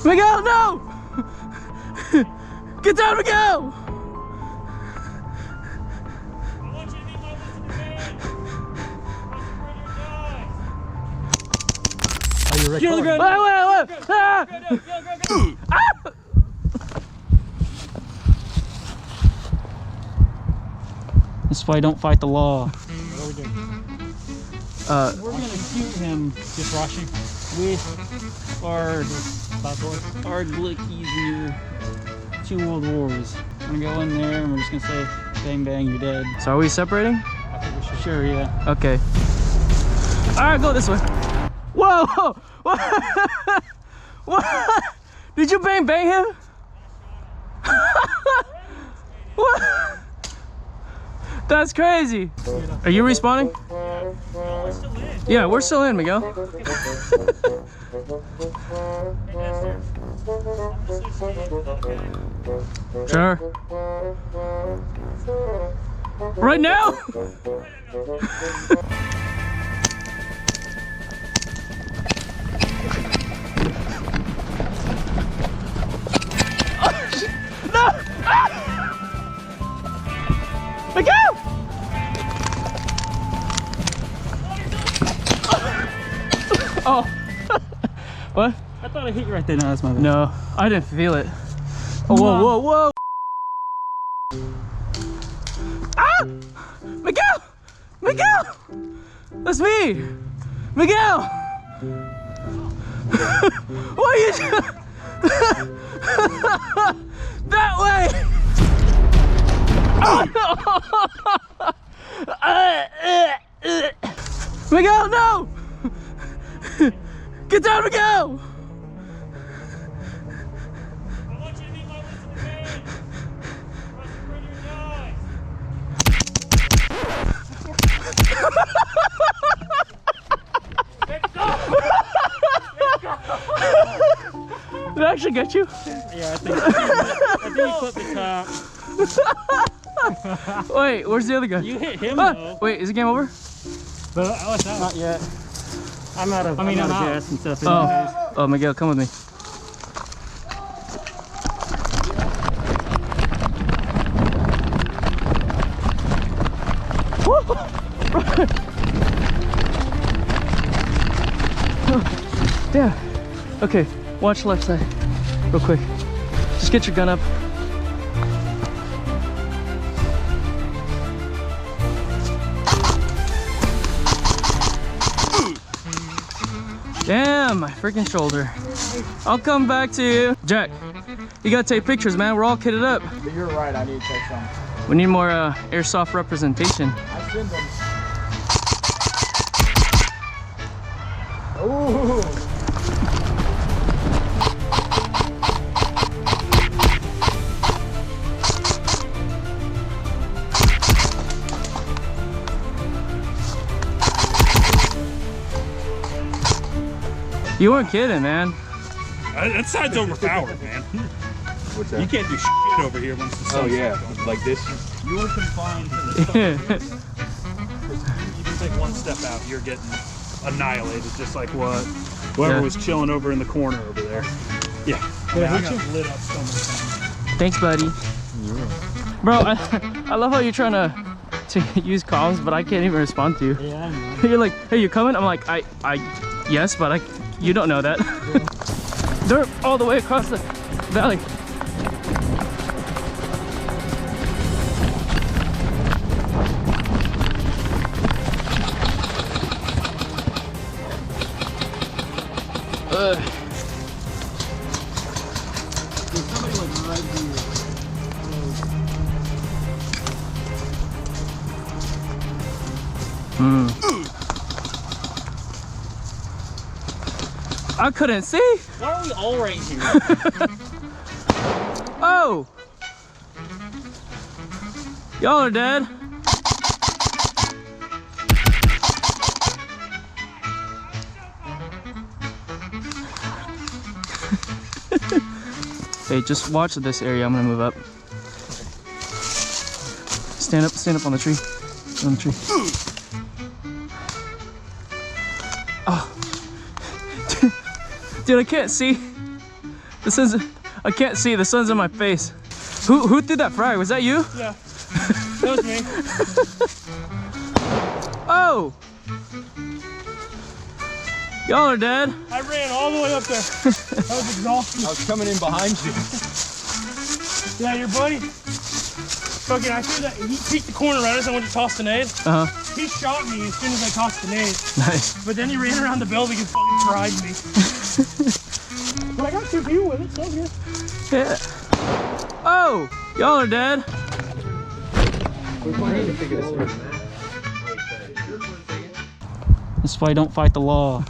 Miguel, no! Get down, Miguel! Get on the ground. Wait. Ah! Ah! That's why I don't fight the law. What are we doing? We're gonna shoot him Just rushing. with our Our glickies in your 2 World Wars. I'm gonna go in there and we're just gonna say, bang bang, you're dead. So are we separating? I think we should. Sure, yeah. Okay. Alright, go this way. Whoa! What? What? Did you bang him? What? That's crazy. Are you respawning? No, we're still in. Yeah, we're still in, Miguel. Sure. Right now? No! Ah! Miguel! Oh. What? I thought I hit you right there. No, that's my bad. No, I didn't feel it. Oh, whoa. Ah! Miguel! That's me! Miguel! What are you doing? That way! Miguel, no! Get down, Miguel! I want you to be my list of command. Did I actually get you? Yeah, I think you clipped the top. Wait, where's the other guy? You hit him Ah, though. wait, is the game over? But not yet. I'm out of. I'm out of gas and stuff. Oh, Miguel, come with me. Yeah. Okay, watch left side real quick. Just get your gun up. Damn, my freaking shoulder. I'll come back to you. Jack, you gotta take pictures, man. We're all kitted up. But you're right, I need to take some. We need more airsoft representation. I send them. Ooh. You weren't kidding, man. That side's overpowered, man. What's You that? can't do shit over here once the sun's Oh yeah, going. like this. You are confined to the sun. You can take one step out, you're getting annihilated, just like whoever was chilling over in the corner over there. Yeah. Man, I got lit up so many times. Thanks, buddy. Bro, I love how you're trying to use comms, but I can't even respond to you. Yeah, I know. You're like, hey, you coming? I'm like, yes, but you don't know that. They're all the way across the valley. Somebody was right here. I couldn't see. Why are we all right here? Oh, y'all are dead. Hey, just watch this area. I'm gonna move up. Stand up on the tree. On the tree. Oh, dude, I can't see. The sun's, I can't see, the sun's in my face. Who threw that frag? Was that you? Yeah, that was me. Oh! Y'all are dead. I ran all the way up there. I was exhausted. I was coming in behind you. Yeah, your buddy. Fucking, I threw that. He peeked the corner right as I went to toss the nade. Uh-huh. He shot me as soon as I tossed the nade. Nice. But then he ran around the building and fucking fried me. But I got 2 people with it, so good. Yeah. Oh! Y'all are dead. That's why I don't fight the law.